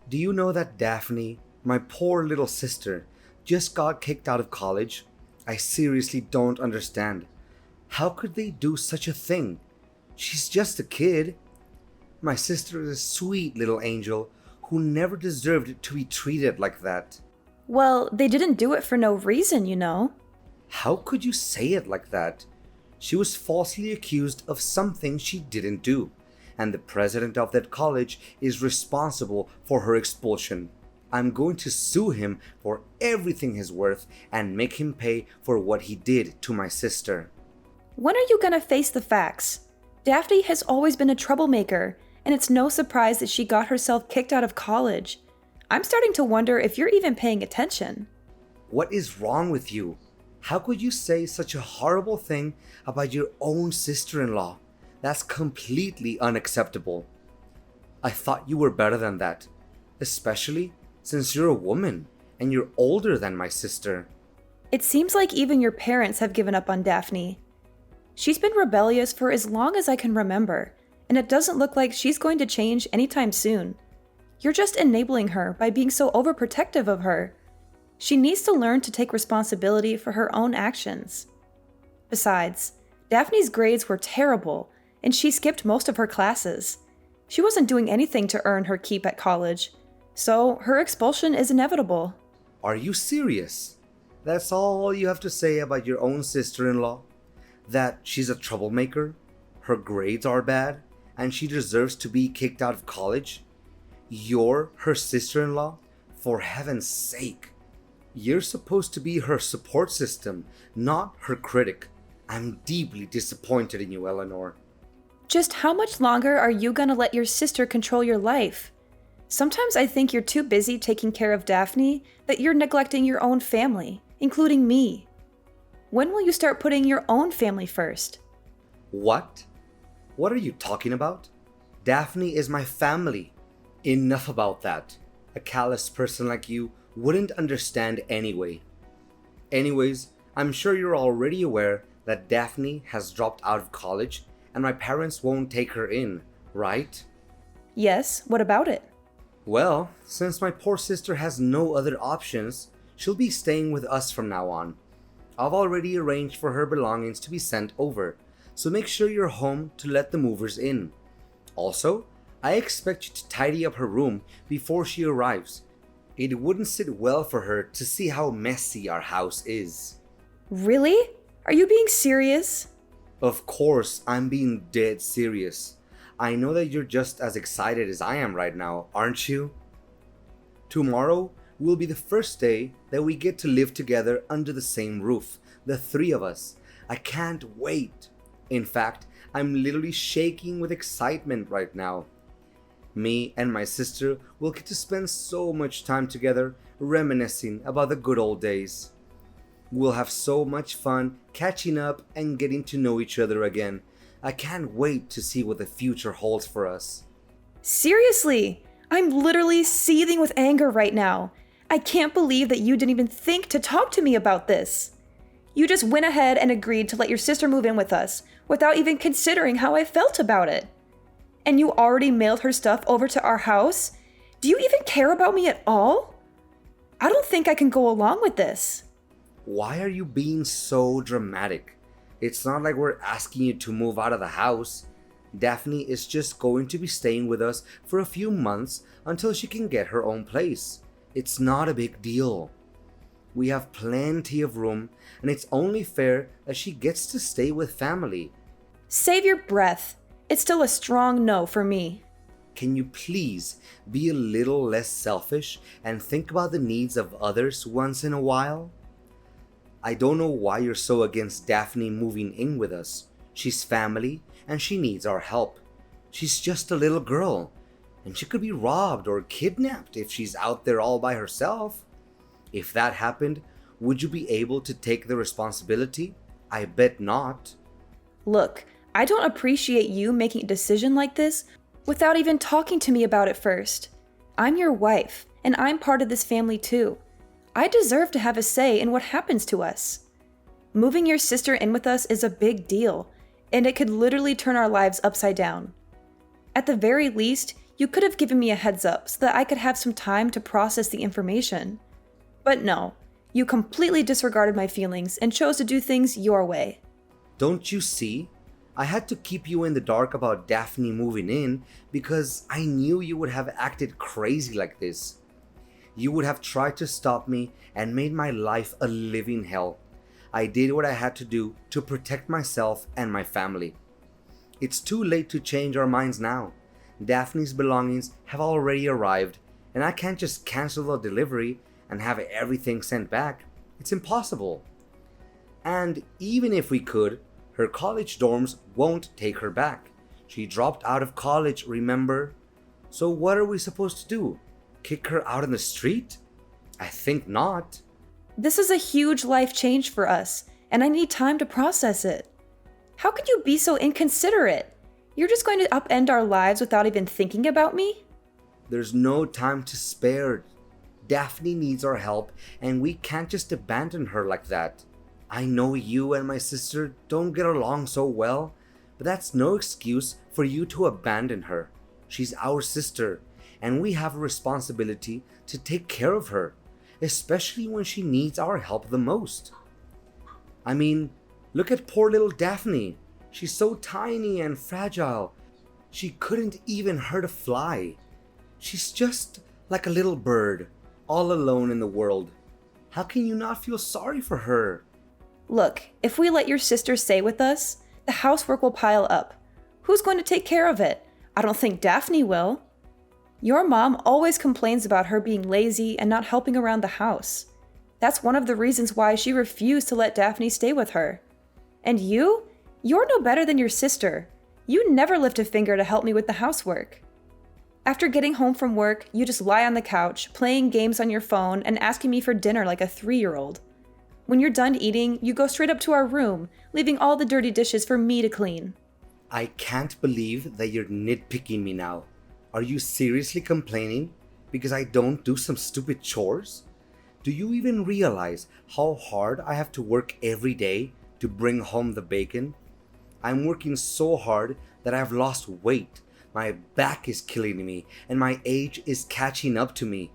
Do you know that Daphne, my poor little sister, just got kicked out of college? I seriously don't understand. How could they do such a thing? She's just a kid. My sister is a sweet little angel who never deserved to be treated like that. Well, they didn't do it for no reason, you know. How could you say it like that? She was falsely accused of something she didn't do, and the president of that college is responsible for her expulsion. I'm going to sue him for everything he's worth and make him pay for what he did to my sister. When are you gonna face the facts? Daphne has always been a troublemaker, and it's no surprise that she got herself kicked out of college. I'm starting to wonder if you're even paying attention. What is wrong with you? How could you say such a horrible thing about your own sister-in-law? That's completely unacceptable. I thought you were better than that, especially since you're a woman and you're older than my sister. It seems like even your parents have given up on Daphne. She's been rebellious for as long as I can remember, and it doesn't look like she's going to change anytime soon. You're just enabling her by being so overprotective of her. She needs to learn to take responsibility for her own actions. Besides, Daphne's grades were terrible, and she skipped most of her classes. She wasn't doing anything to earn her keep at college, so her expulsion is inevitable. Are you serious? That's all you have to say about your own sister-in-law? That she's a troublemaker, her grades are bad, and she deserves to be kicked out of college? You're her sister-in-law? For heaven's sake. You're supposed to be her support system, not her critic. I'm deeply disappointed in you, Eleanor. Just how much longer are you gonna let your sister control your life? Sometimes I think you're too busy taking care of Daphne that you're neglecting your own family, including me. When will you start putting your own family first? What? What are you talking about? Daphne is my family. Enough about that. A callous person like you wouldn't understand anyway. Anyways, I'm sure you're already aware that Daphne has dropped out of college and my parents won't take her in, right? Yes, what about it? Well, since my poor sister has no other options, she'll be staying with us from now on. I've already arranged for her belongings to be sent over, so make sure you're home to let the movers in. Also, I expect you to tidy up her room before she arrives. It wouldn't sit well for her to see how messy our house is. Really? Are you being serious? Of course, I'm being dead serious. I know that you're just as excited as I am right now, aren't you? Tomorrow will be the first day that we get to live together under the same roof, the three of us. I can't wait. In fact, I'm literally shaking with excitement right now. Me and my sister will get to spend so much time together reminiscing about the good old days. We'll have so much fun catching up and getting to know each other again. I can't wait to see what the future holds for us. Seriously, I'm literally seething with anger right now. I can't believe that you didn't even think to talk to me about this. You just went ahead and agreed to let your sister move in with us without even considering how I felt about it. And you already mailed her stuff over to our house? Do you even care about me at all? I don't think I can go along with this. Why are you being so dramatic? It's not like we're asking you to move out of the house. Daphne is just going to be staying with us for a few months until she can get her own place. It's not a big deal. We have plenty of room, and it's only fair that she gets to stay with family. Save your breath. It's still a strong no for me. Can you please be a little less selfish and think about the needs of others once in a while? I don't know why you're so against Daphne moving in with us. She's family and she needs our help. She's just a little girl, and she could be robbed or kidnapped if she's out there all by herself. If that happened, would you be able to take the responsibility? I bet not. Look, I don't appreciate you making a decision like this without even talking to me about it first. I'm your wife, and I'm part of this family too. I deserve to have a say in what happens to us. Moving your sister in with us is a big deal, and it could literally turn our lives upside down. At the very least, You could have given me a heads up so that I could have some time to process the information. But no, you completely disregarded my feelings and chose to do things your way. Don't you see? I had to keep you in the dark about Daphne moving in because I knew you would have acted crazy like this. You would have tried to stop me and made my life a living hell. I did what I had to do to protect myself and my family. It's too late to change our minds now. Daphne's belongings have already arrived, and I can't just cancel the delivery and have everything sent back. It's impossible. And even if we could, her college dorms won't take her back. She dropped out of college, remember? So what are we supposed to do? Kick her out in the street? I think not. This is a huge life change for us, and I need time to process it. How could you be so inconsiderate? You're just going to upend our lives without even thinking about me? There's no time to spare. Daphne needs our help, and we can't just abandon her like that. I know you and my sister don't get along so well, but that's no excuse for you to abandon her. She's our sister, and we have a responsibility to take care of her, especially when she needs our help the most. I mean, look at poor little Daphne. She's so tiny and fragile. She couldn't even hurt a fly. She's just like a little bird, all alone in the world. How can you not feel sorry for her? Look, if we let your sister stay with us, the housework will pile up. Who's going to take care of it? I don't think Daphne will. Your mom always complains about her being lazy and not helping around the house. That's one of the reasons why she refused to let Daphne stay with her. And you're no better than your sister. You never lift a finger to help me with the housework. After getting home from work, you just lie on the couch, playing games on your phone and asking me for dinner like a 3-year-old. When you're done eating, you go straight up to our room, leaving all the dirty dishes for me to clean. I can't believe that you're nitpicking me now. Are you seriously complaining because I don't do some stupid chores? Do you even realize how hard I have to work every day to bring home the bacon? I'm working so hard that I've lost weight. My back is killing me and my age is catching up to me.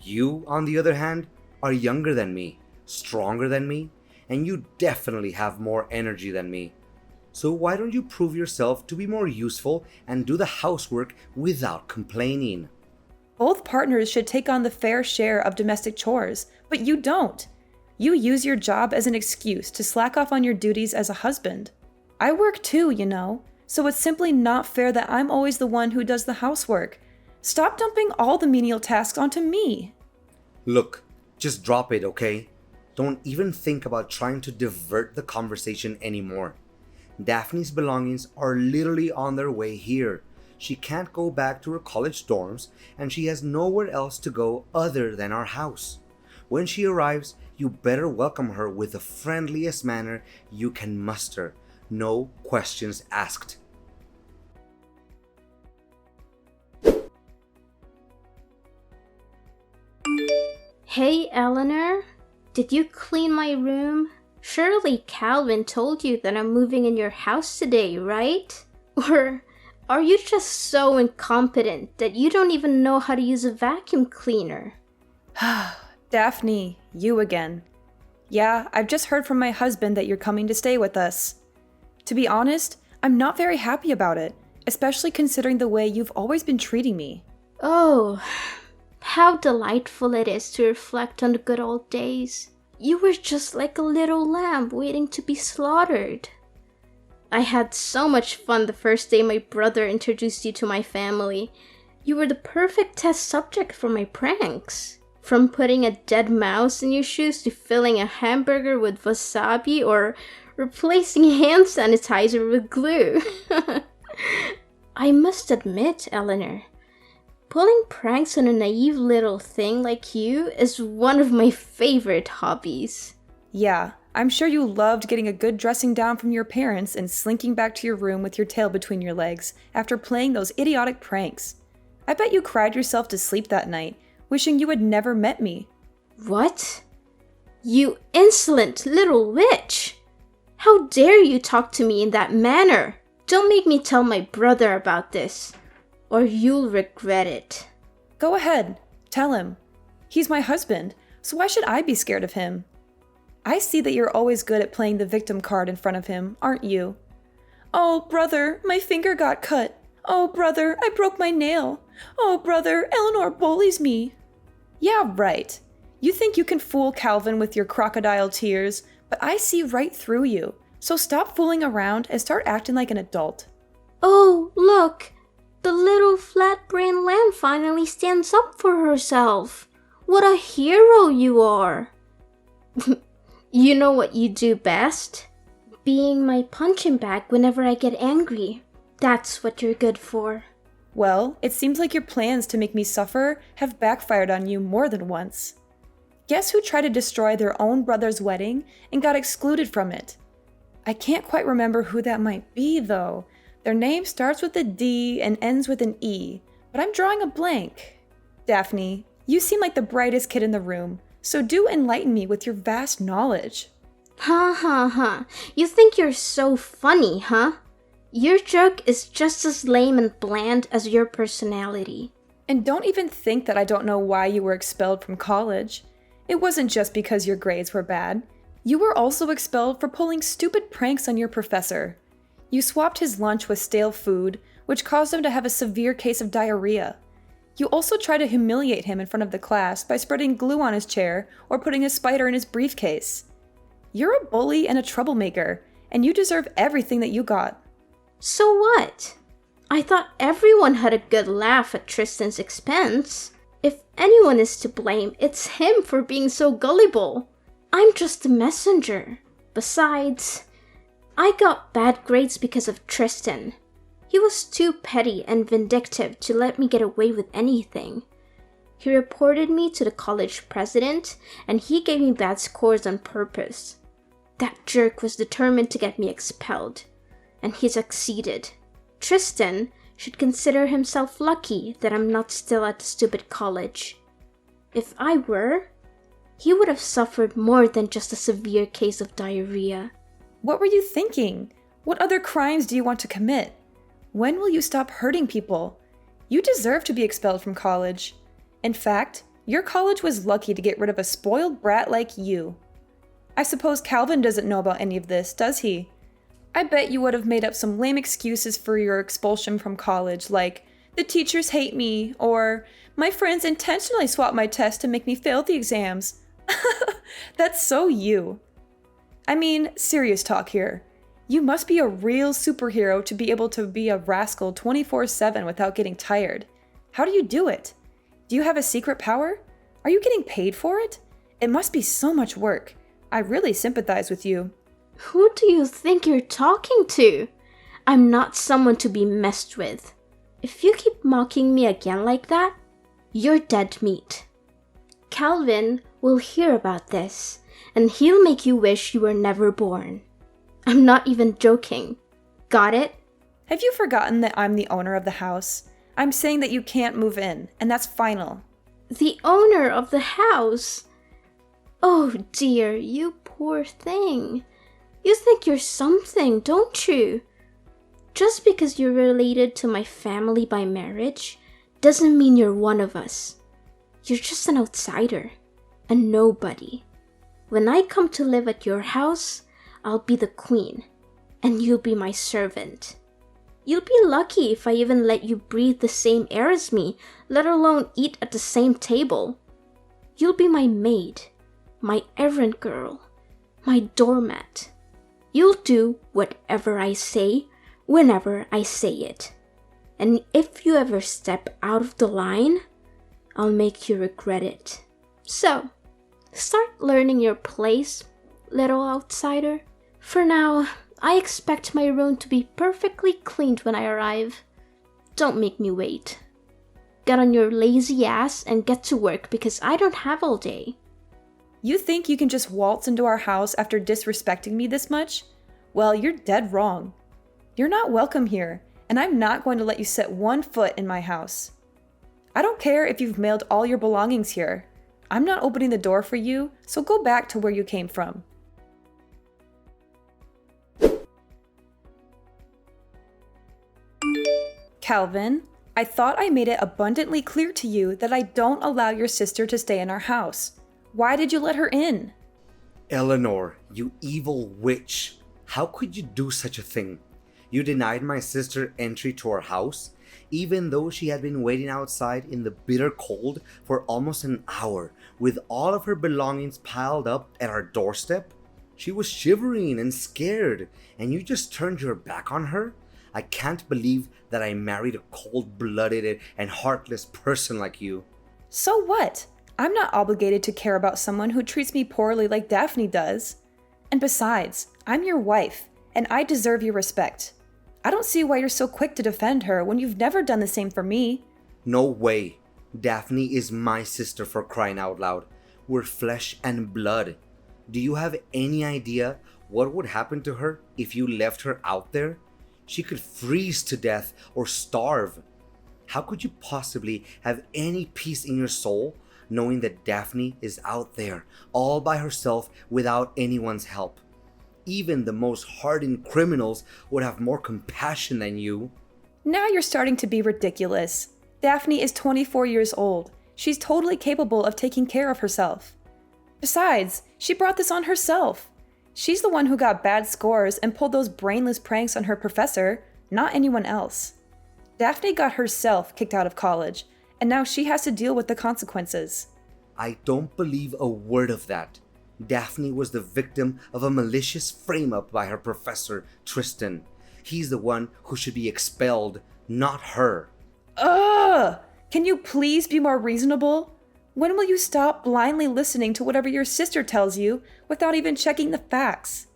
You, on the other hand, are younger than me, stronger than me, and you definitely have more energy than me. So why don't you prove yourself to be more useful and do the housework without complaining? Both partners should take on the fair share of domestic chores, but you don't. You use your job as an excuse to slack off on your duties as a husband. I work too, you know, so it's simply not fair that I'm always the one who does the housework. Stop dumping all the menial tasks onto me. Look, just drop it, okay? Don't even think about trying to divert the conversation anymore. Daphne's belongings are literally on their way here. She can't go back to her college dorms, and she has nowhere else to go other than our house. When she arrives, you better welcome her with the friendliest manner you can muster. No questions asked. Hey, Eleanor, did you clean my room? Surely Calvin told you that I'm moving in your house today, right? Or are you just so incompetent that you don't even know how to use a vacuum cleaner? Daphne, you again. Yeah, I've just heard from my husband that you're coming to stay with us. To be honest, I'm not very happy about it, especially considering the way you've always been treating me. Oh, how delightful it is to reflect on the good old days. You were just like a little lamb waiting to be slaughtered. I had so much fun the first day my brother introduced you to my family. You were the perfect test subject for my pranks. From putting a dead mouse in your shoes to filling a hamburger with wasabi or replacing hand sanitizer with glue. I must admit, Eleanor, pulling pranks on a naive little thing like you is one of my favorite hobbies. Yeah, I'm sure you loved getting a good dressing down from your parents and slinking back to your room with your tail between your legs after playing those idiotic pranks. I bet you cried yourself to sleep that night, wishing you had never met me. What? You insolent little witch! How dare you talk to me in that manner? Don't make me tell my brother about this. or you'll regret it. Go ahead, tell him. He's my husband, so why should I be scared of him? I see that you're always good at playing the victim card in front of him, aren't you? Oh, brother, my finger got cut. Oh, brother, I broke my nail. Oh, brother, Eleanor bullies me. Yeah, right. You think you can fool Calvin with your crocodile tears, but I see right through you. So stop fooling around and start acting like an adult. Oh, look! The little flat-brained lamb finally stands up for herself. What a hero you are! You know what you do best? Being my punching bag whenever I get angry. That's what you're good for. Well, it seems like your plans to make me suffer have backfired on you more than once. Guess who tried to destroy their own brother's wedding and got excluded from it? I can't quite remember who that might be, though. Their name starts with a D and ends with an E, but I'm drawing a blank. Daphne, you seem like the brightest kid in the room, so do enlighten me with your vast knowledge. Ha ha ha. You think you're so funny, huh? Your joke is just as lame and bland as your personality. And don't even think that I don't know why you were expelled from college. It wasn't just because your grades were bad. You were also expelled for pulling stupid pranks on your professor. You swapped his lunch with stale food, which caused him to have a severe case of diarrhea. You also tried to humiliate him in front of the class by spreading glue on his chair or putting a spider in his briefcase. You're a bully and a troublemaker, and you deserve everything that you got. So what? I thought everyone had a good laugh at Tristan's expense. If anyone is to blame, it's him for being so gullible. I'm just a messenger. Besides, I got bad grades because of Tristan. He was too petty and vindictive to let me get away with anything. He reported me to the college president, and he gave me bad scores on purpose. That jerk was determined to get me expelled, and he succeeded. Tristan should consider himself lucky that I'm not still at the stupid college. If I were, he would have suffered more than just a severe case of diarrhea. What were you thinking? What other crimes do you want to commit? When will you stop hurting people? You deserve to be expelled from college. In fact, your college was lucky to get rid of a spoiled brat like you. I suppose Calvin doesn't know about any of this, does he? I bet you would have made up some lame excuses for your expulsion from college, like, the teachers hate me, or, my friends intentionally swapped my test to make me fail the exams. That's so you. I mean, serious talk here. You must be a real superhero to be able to be a rascal 24/7 without getting tired. How do you do it? Do you have a secret power? Are you getting paid for it? It must be so much work. I really sympathize with you. Who do you think you're talking to? I'm not someone to be messed with. If you keep mocking me again like that, you're dead meat. Calvin will hear about this, and he'll make you wish you were never born. I'm not even joking. Got it? Have you forgotten that I'm the owner of the house? I'm saying that you can't move in, and that's final. The owner of the house? Oh dear, you poor thing. You think you're something, don't you? Just because you're related to my family by marriage doesn't mean you're one of us. You're just an outsider, a nobody. When I come to live at your house, I'll be the queen, and you'll be my servant. You'll be lucky if I even let you breathe the same air as me, let alone eat at the same table. You'll be my maid, my errand girl, my doormat. You'll do whatever I say, whenever I say it. And if you ever step out of the line, I'll make you regret it. So, start learning your place, little outsider. For now, I expect my room to be perfectly cleaned when I arrive. Don't make me wait. Get on your lazy ass and get to work because I don't have all day. You think you can just waltz into our house after disrespecting me this much? Well, you're dead wrong. You're not welcome here, and I'm not going to let you set one foot in my house. I don't care if you've mailed all your belongings here. I'm not opening the door for you, so go back to where you came from. Calvin, I thought I made it abundantly clear to you that I don't allow your sister to stay in our house. Why did you let her in? Eleanor, you evil witch. How could you do such a thing? You denied my sister entry to our house, even though she had been waiting outside in the bitter cold for almost an hour with all of her belongings piled up at our doorstep. She was shivering and scared, and you just turned your back on her? I can't believe that I married a cold-blooded and heartless person like you. So what? I'm not obligated to care about someone who treats me poorly like Daphne does. And besides, I'm your wife, and I deserve your respect. I don't see why you're so quick to defend her when you've never done the same for me. No way. Daphne is my sister, for crying out loud. We're flesh and blood. Do you have any idea what would happen to her if you left her out there? She could freeze to death or starve. How could you possibly have any peace in your soul knowing that Daphne is out there all by herself without anyone's help? Even the most hardened criminals would have more compassion than you. Now you're starting to be ridiculous. Daphne is 24 years old. She's totally capable of taking care of herself. Besides, she brought this on herself. She's the one who got bad scores and pulled those brainless pranks on her professor, not anyone else. Daphne got herself kicked out of college, and now she has to deal with the consequences. I don't believe a word of that. Daphne was the victim of a malicious frame-up by her professor, Tristan. He's the one who should be expelled, not her. Ugh! Can you please be more reasonable? When will you stop blindly listening to whatever your sister tells you without even checking the facts?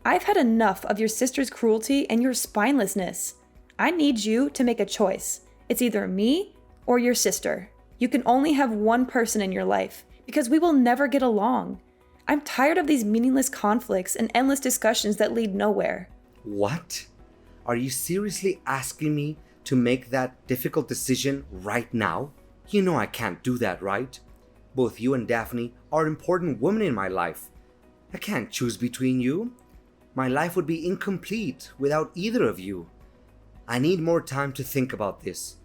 I've had enough of your sister's cruelty and your spinelessness. I need you to make a choice. It's either me or your sister. You can only have one person in your life because we will never get along. I'm tired of these meaningless conflicts and endless discussions that lead nowhere. What? Are you seriously asking me to make that difficult decision right now? You know I can't do that, right? Both you and Daphne are important women in my life. I can't choose between you. My life would be incomplete without either of you. I need more time to think about this.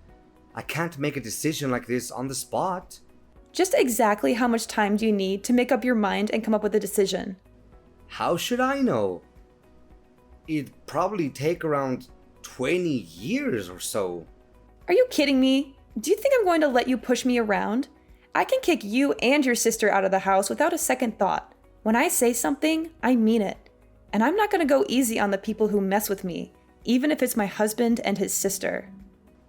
I can't make a decision like this on the spot. Just exactly how much time do you need to make up your mind and come up with a decision? How should I know? It'd probably take around 20 years or so. Are you kidding me? Do you think I'm going to let you push me around? I can kick you and your sister out of the house without a second thought. When I say something, I mean it. And I'm not going to go easy on the people who mess with me, even if it's my husband and his sister.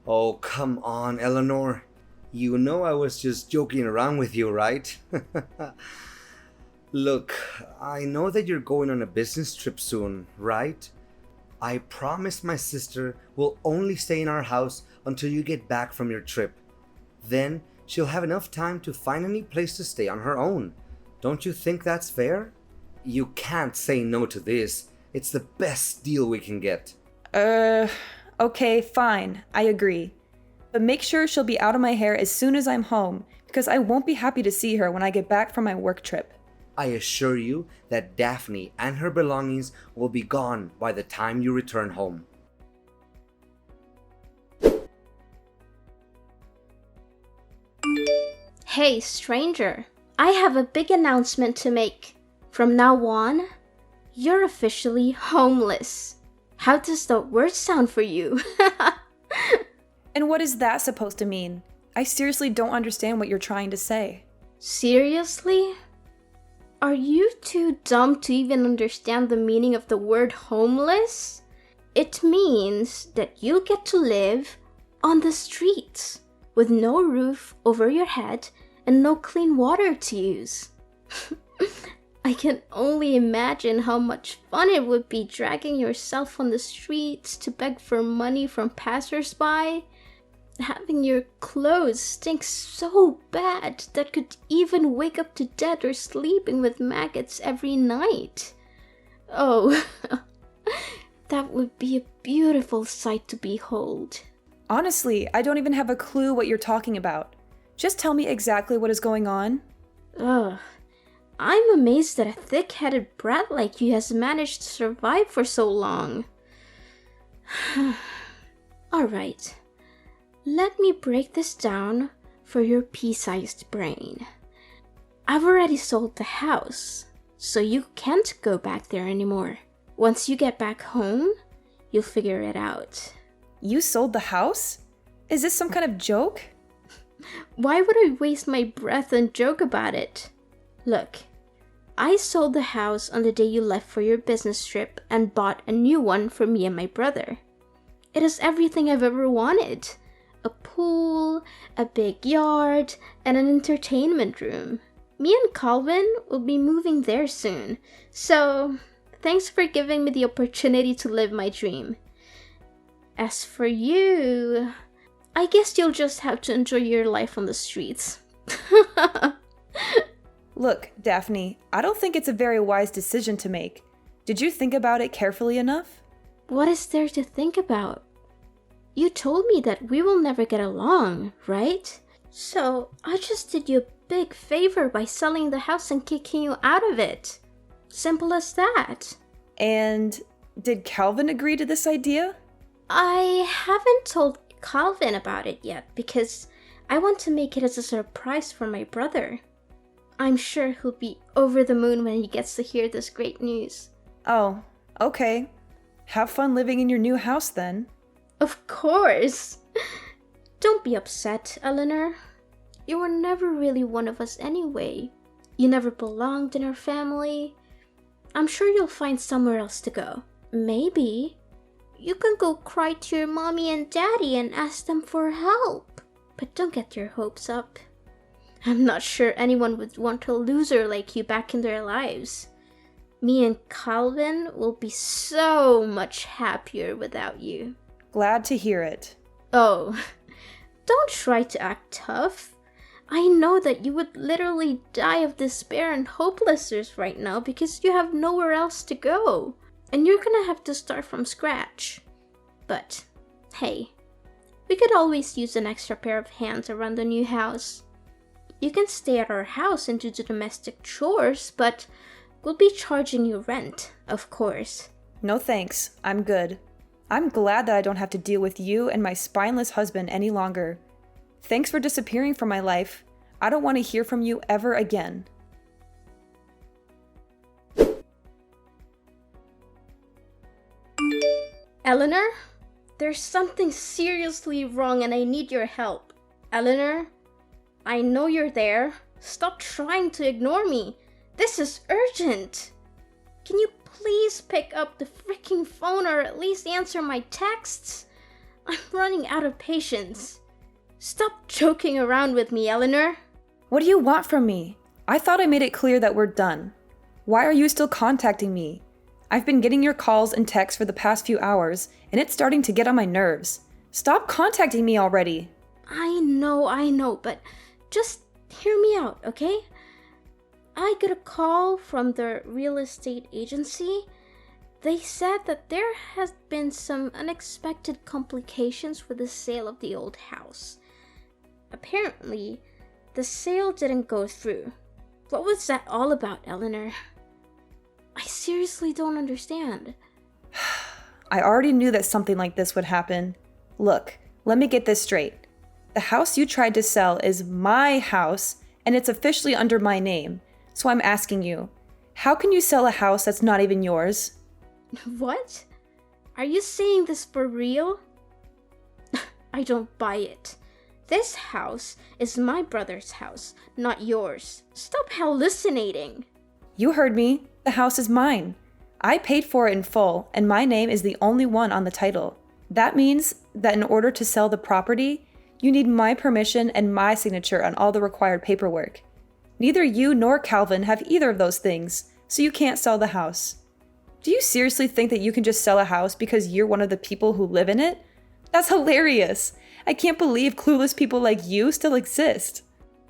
Oh, come on, Eleanor. You know I was just joking around with you, right? Look, I know that you're going on a business trip soon, right? I promise my sister will only stay in our house until you get back from your trip. Then she'll have enough time to find any place to stay on her own. Don't you think that's fair? You can't say no to this. It's the best deal we can get. Okay, fine. I agree. But make sure she'll be out of my hair as soon as I'm home, because I won't be happy to see her when I get back from my work trip. I assure you that Daphne and her belongings will be gone by the time you return home. Hey, stranger. I have a big announcement to make. From now on, you're officially homeless. How does that word sound for you? And what is that supposed to mean? I seriously don't understand what you're trying to say. Seriously? Are you too dumb to even understand the meaning of the word homeless? It means that you get to live on the streets with no roof over your head and no clean water to use. I can only imagine how much fun it would be dragging yourself on the streets to beg for money from passersby. Having your clothes stink so bad that could even wake up to death or sleeping with maggots every night. Oh, that would be a beautiful sight to behold. Honestly, I don't even have a clue what you're talking about. Just tell me exactly what is going on. Ugh. I'm amazed that a thick-headed brat like you has managed to survive for so long. Alright. Let me break this down for your pea-sized brain. I've already sold the house, so you can't go back there anymore. Once you get back home, you'll figure it out. You sold the house? Is this some kind of joke? Why would I waste my breath and joke about it? Look, I sold the house on the day you left for your business trip and bought a new one for me and my brother. It has everything I've ever wanted. A pool, a big yard, and an entertainment room. Me and Calvin will be moving there soon, so thanks for giving me the opportunity to live my dream. As for you, I guess you'll just have to enjoy your life on the streets. Look, Daphne, I don't think it's a very wise decision to make. Did you think about it carefully enough? What is there to think about? You told me that we will never get along, right? So I just did you a big favor by selling the house and kicking you out of it. Simple as that. And did Calvin agree to this idea? I haven't told Calvin about it yet because I want to make it as a surprise for my brother. I'm sure he'll be over the moon when he gets to hear this great news. Oh, okay. Have fun living in your new house then. Of course! Don't be upset, Eleanor. You were never really one of us anyway. You never belonged in our family. I'm sure you'll find somewhere else to go. Maybe you can go cry to your mommy and daddy and ask them for help. But don't get your hopes up. I'm not sure anyone would want a loser like you back in their lives. Me and Calvin will be so much happier without you. Glad to hear it. Oh, don't try to act tough. I know that you would literally die of despair and hopelessness right now because you have nowhere else to go. And you're gonna have to start from scratch. But, hey, we could always use an extra pair of hands around the new house. You can stay at our house and do the domestic chores, but we'll be charging you rent, of course. No thanks, I'm good. I'm glad that I don't have to deal with you and my spineless husband any longer. Thanks for disappearing from my life. I don't want to hear from you ever again. Eleanor, there's something seriously wrong and I need your help. Eleanor, I know you're there. Stop trying to ignore me. This is urgent. Can you please pick up the freaking phone or at least answer my texts? I'm running out of patience. Stop joking around with me, Eleanor. What do you want from me? I thought I made it clear that we're done. Why are you still contacting me? I've been getting your calls and texts for the past few hours, and it's starting to get on my nerves. Stop contacting me already. I know, but just hear me out, okay? I got a call from the real estate agency. They said that there has been some unexpected complications with the sale of the old house. Apparently, the sale didn't go through. What was that all about, Eleanor? I seriously don't understand. I already knew that something like this would happen. Look, let me get this straight. The house you tried to sell is my house, and it's officially under my name. So I'm asking you, how can you sell a house that's not even yours? What? Are you saying this for real? I don't buy it. This house is my brother's house, not yours. Stop hallucinating. You heard me. The house is mine. I paid for it in full, and my name is the only one on the title. That means that in order to sell the property, you need my permission and my signature on all the required paperwork. Neither you nor Calvin have either of those things, so you can't sell the house. Do you seriously think that you can just sell a house because you're one of the people who live in it? That's hilarious. I can't believe clueless people like you still exist.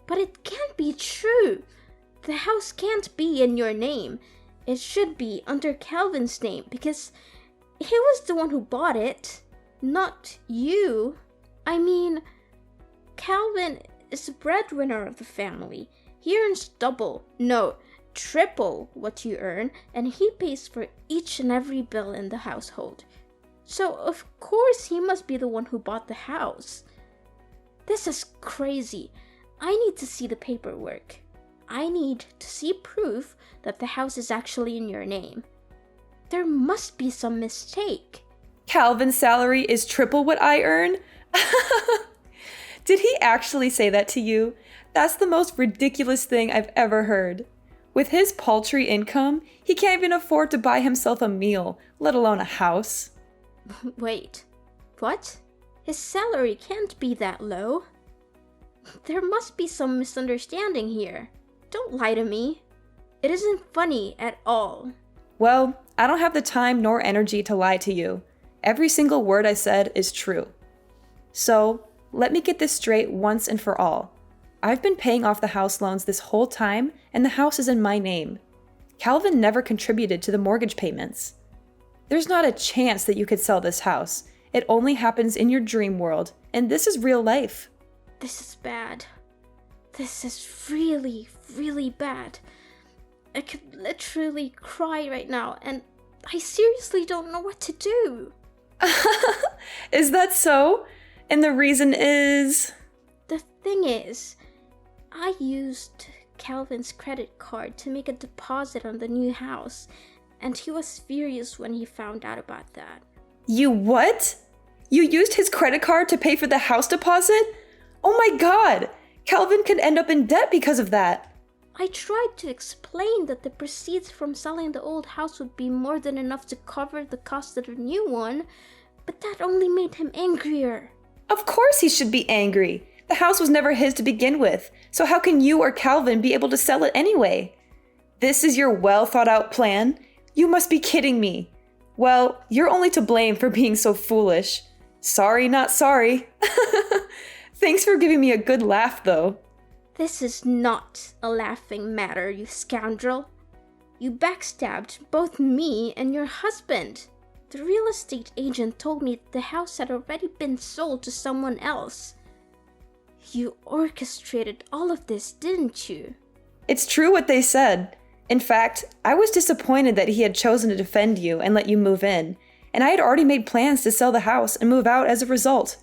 But it can't be true. The house can't be in your name. It should be under Calvin's name because he was the one who bought it, not you. I mean, Calvin is the breadwinner of the family. He earns double, no, triple what you earn, and he pays for each and every bill in the household. So, of course, he must be the one who bought the house. This is crazy. I need to see the paperwork. I need to see proof that the house is actually in your name. There must be some mistake. Calvin's salary is triple what I earn? Did he actually say that to you? That's the most ridiculous thing I've ever heard. With his paltry income, he can't even afford to buy himself a meal, let alone a house. Wait, what? His salary can't be that low. There must be some misunderstanding here. Don't lie to me. It isn't funny at all. Well, I don't have the time nor energy to lie to you. Every single word I said is true. So, let me get this straight once and for all. I've been paying off the house loans this whole time, and the house is in my name. Calvin never contributed to the mortgage payments. There's not a chance that you could sell this house. It only happens in your dream world, and this is real life. This is bad. This is really, really bad. I could literally cry right now, and I seriously don't know what to do. Is that so? And the reason is... The thing is, I used Calvin's credit card to make a deposit on the new house, and he was furious when he found out about that. You what? You used his credit card to pay for the house deposit? Oh my god! Calvin could end up in debt because of that. I tried to explain that the proceeds from selling the old house would be more than enough to cover the cost of the new one, but that only made him angrier. Of course he should be angry. The house was never his to begin with, so how can you or Calvin be able to sell it anyway? This is your well-thought-out plan? You must be kidding me. Well, you're only to blame for being so foolish. Sorry, not sorry. Thanks for giving me a good laugh, though. This is not a laughing matter, you scoundrel. You backstabbed both me and your husband. The real estate agent told me the house had already been sold to someone else. You orchestrated all of this, didn't you? It's true what they said. In fact, I was disappointed that he had chosen to defend you and let you move in, and I had already made plans to sell the house and move out as a result.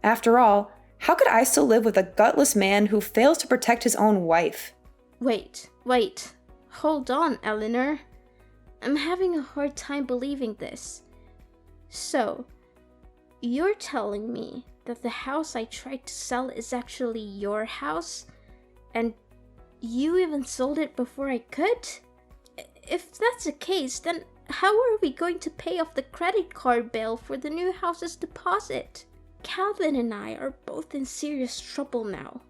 After all, how could I still live with a gutless man who fails to protect his own wife? Wait. Hold on, Eleanor. I'm having a hard time believing this. So, you're telling me that the house I tried to sell is actually your house? And you even sold it before I could? If that's the case, then how are we going to pay off the credit card bill for the new house's deposit? Calvin and I are both in serious trouble now.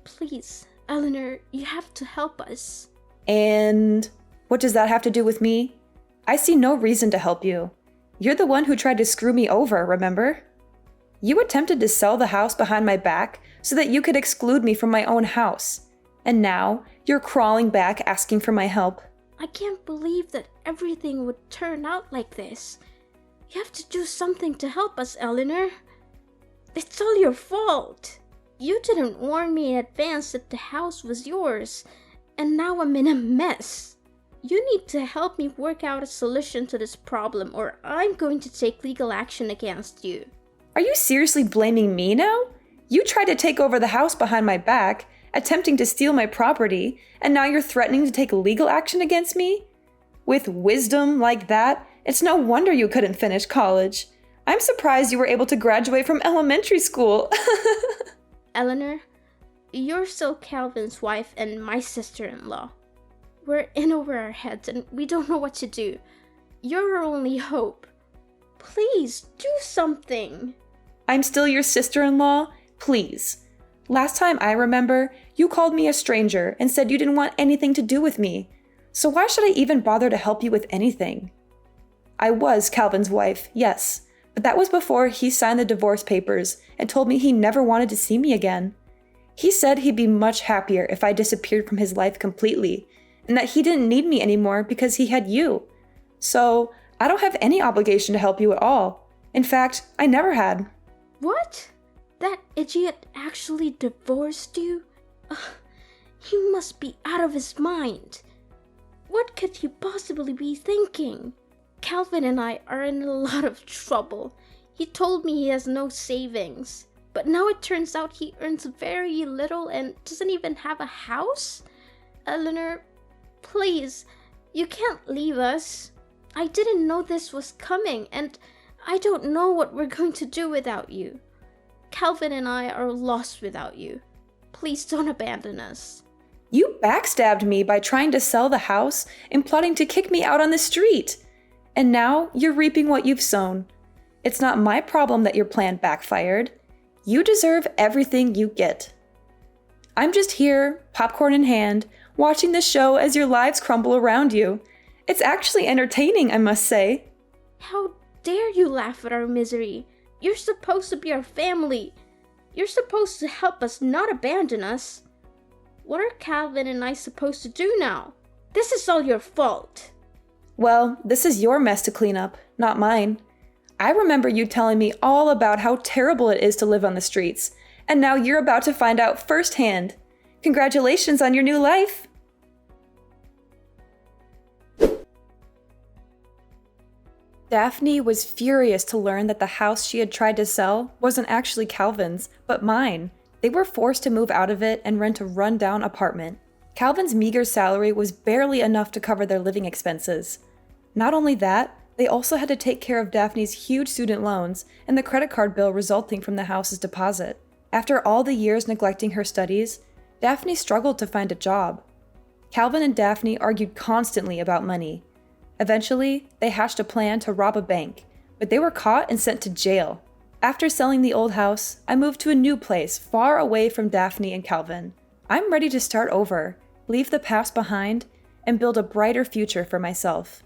Please, Eleanor, you have to help us. And what does that have to do with me? I see no reason to help you. You're the one who tried to screw me over, remember? You attempted to sell the house behind my back so that you could exclude me from my own house. And now, you're crawling back asking for my help. I can't believe that everything would turn out like this. You have to do something to help us, Eleanor. It's all your fault. You didn't warn me in advance that the house was yours, and now I'm in a mess. You need to help me work out a solution to this problem, or I'm going to take legal action against you. Are you seriously blaming me now? You tried to take over the house behind my back, attempting to steal my property, and now you're threatening to take legal action against me? With wisdom like that, it's no wonder you couldn't finish college. I'm surprised you were able to graduate from elementary school. Eleanor, you're still Calvin's wife and my sister-in-law. We're in over our heads and we don't know what to do. You're our only hope. Please, do something. I'm still your sister-in-law? Please. Last time I remember, you called me a stranger and said you didn't want anything to do with me. So why should I even bother to help you with anything? I was Calvin's wife, yes, but that was before he signed the divorce papers and told me he never wanted to see me again. He said he'd be much happier if I disappeared from his life completely, and that he didn't need me anymore because he had you. So, I don't have any obligation to help you at all. In fact, I never had. What? That idiot actually divorced you? He must be out of his mind. What could he possibly be thinking? Calvin and I are in a lot of trouble. He told me he has no savings, but now it turns out he earns very little and doesn't even have a house? Eleanor, please, you can't leave us. I didn't know this was coming, and I don't know what we're going to do without you. Calvin and I are lost without you. Please don't abandon us. You backstabbed me by trying to sell the house and plotting to kick me out on the street. And now you're reaping what you've sown. It's not my problem that your plan backfired. You deserve everything you get. I'm just here, popcorn in hand, watching the show as your lives crumble around you. It's actually entertaining, I must say. How dare you laugh at our misery? You're supposed to be our family. You're supposed to help us, not abandon us. What are Calvin and I supposed to do now? This is all your fault. Well, this is your mess to clean up, not mine. I remember you telling me all about how terrible it is to live on the streets, and now you're about to find out firsthand. Congratulations on your new life! Daphne was furious to learn that the house she had tried to sell wasn't actually Calvin's, but mine. They were forced to move out of it and rent a run-down apartment. Calvin's meager salary was barely enough to cover their living expenses. Not only that, they also had to take care of Daphne's huge student loans and the credit card bill resulting from the house's deposit. After all the years neglecting her studies, Daphne struggled to find a job. Calvin and Daphne argued constantly about money. Eventually, they hatched a plan to rob a bank, but they were caught and sent to jail. After selling the old house, I moved to a new place far away from Daphne and Calvin. I'm ready to start over, leave the past behind, and build a brighter future for myself.